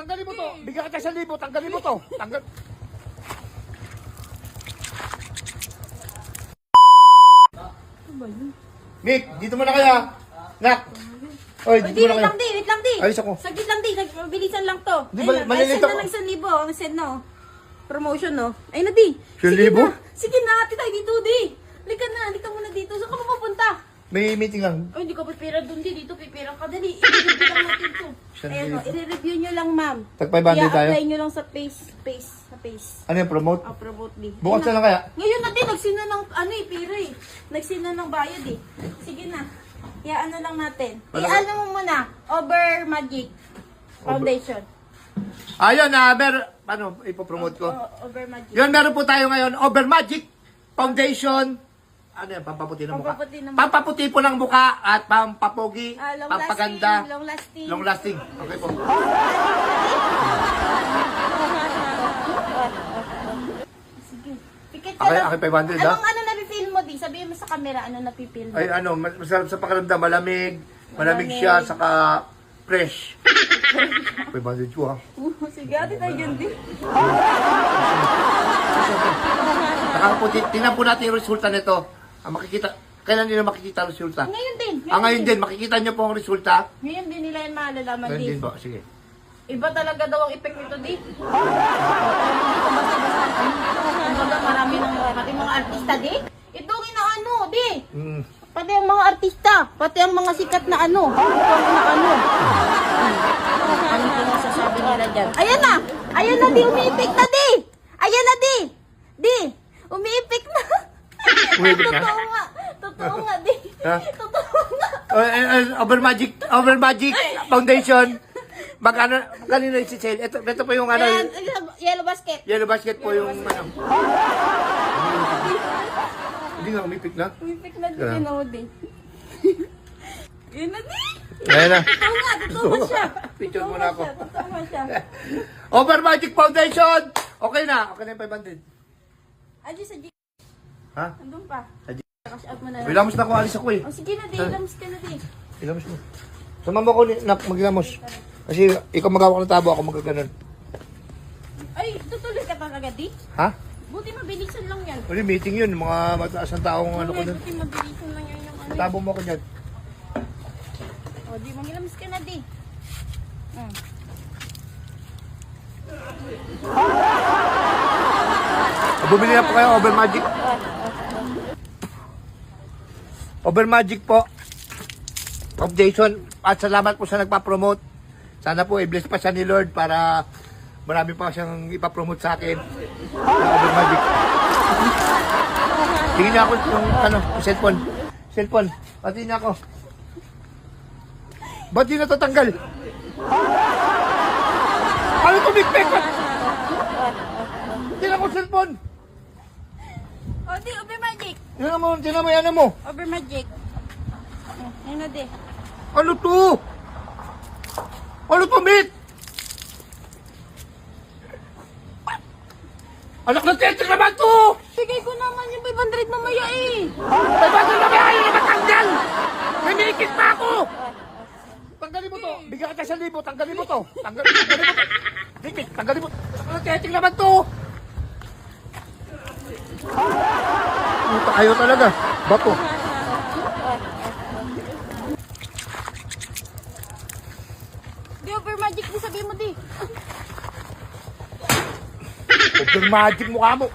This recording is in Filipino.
tanggalin mo to. Bigyan kita 1,000. Tanggalin mo to. Tanggal. Mick, dito mo na kaya. Nak. Oy, Di, dito mo na wait kaya. lang di, wait lang di. Ayos ako. Saglit lang di, bilisan lang to. Di, Ayun, malilito ay, ko. send na ng 1,000. Ang send no. Promotion no. Ayun na di. 1,000? Sige na. Sige na, ati tayo dito di. Halika muna dito. Saan ka mapupunta? May meeting lang. Ay, hindi ka pipira doon di. Dito pipira ka. Dali, i-review lang natin to. Ayan o, i-review nyo lang ma'am. Tag 500 tayo? I-apply nyo lang sa face. Ano yung promote? Promote di. Bukas na lang kaya? Ngayon na din, nagsina ng, pira eh. Nagsina ng bayad eh. Sige na. Ano lang natin. I-ano mo muna, Over Magic Foundation. Ayun na, paano ipopromote ko? Over Magic. Yun, meron po tayo ngayon, Over Magic Foundation. Ano yan, pampaputi ng mukha? Pampaputi ng mukha. Pampaputi po ng mukha at pampapogi, Long pampaganda. lasting. Long lasting. Okay po. Sige. Pikit ka Okay, lang. okay, 500 ha? Anong napipil mo di? Sabihin mo sa camera, ano napipil mo? Ay, ano, masarap sa pakiramdam, malamig siya, saka fresh. 500 po ha. Sige, ate tayo yun di. Nakaputi, tingnan po natin yung resulta nito. Makikita, kailan nila makikita ang resulta? Ngayon din. Ngayon din, makikita nyo po ang resulta. Ngayon din nila yan malalaman Ngayon di. din po, sige. Iba talaga daw ang effect nito di. Hindi ko basta-basta. Kumbaga marami ng pati mga artista di. Itong inaano di. Pati ang mga artista, pati ang mga sikat na ano. Itong inaano. Ano po yung sasabi nila dyan? Ayan na di, umiipik na di. Ayan na di. Di, umiipik na. Umiipik na? Totoo nga di. Ha? Totoo nga. Over Magic Foundation. Magkano yung si-sale? Ito po yung ano. Ayan, yellow basket. Yellow basket po yung ano. Hindi nga, umipik na. Umiipik na di, ginawa di. Yun na di. Ayan na. Totoo siya. Picture muna ako. Totoo siya. Over Magic Foundation! Okay na yung 500. Adi sa G. Ha? Andun pa. Sa G. Cash out mo na lang. Ilamos na ko, alis ako eh. Oh, sige na di, ilams ka na di. Ilamos mo. Sumama ko, maglamos. Kasi ikaw magawak ng tabo, ako magkaganon. Ay, tutuloy ka talaga di? Ha? Buti mabilisan lang yan. Uli, meeting yun. Mga mataas ng taong ano ko dun. Buti mabilisan lang yan yung ano. Tabo mo ako dyan. O, di, mangilams ka na di. Bumili na po kayo, Over Magic. Over Magic po. Of Jason. At salamat po sa nagpa-promote. Sana po i-bless pa siya ni Lord para marami pa siyang ipapromote sa akin. Over Magic. Tingin niya ako yung cellphone. Cellphone. Pati niya ako. Ba't di natatanggal? Ano ito, Big Mac? Tingnan ko cellphone. O, di, Over Magic. Tingnan mo yan mo. Over Magic. Ayun na di. Ano to? Ano to, Mick? Anak ng tetek naman to! Bigay ko naman yung 500 mamaya eh. May bago na may ayaw na matanggal! May minikit pa ako! Tanggalin mo to! Bigyan kita 1,000! Tanggalin mo to! Tanggalin mo to! Dikit! Tanggalin mo! Anak ng tetek naman to! Puta, ayaw talaga! Bato! Di, Over Magic, di sabihin mo di. Over Magic mukha mo!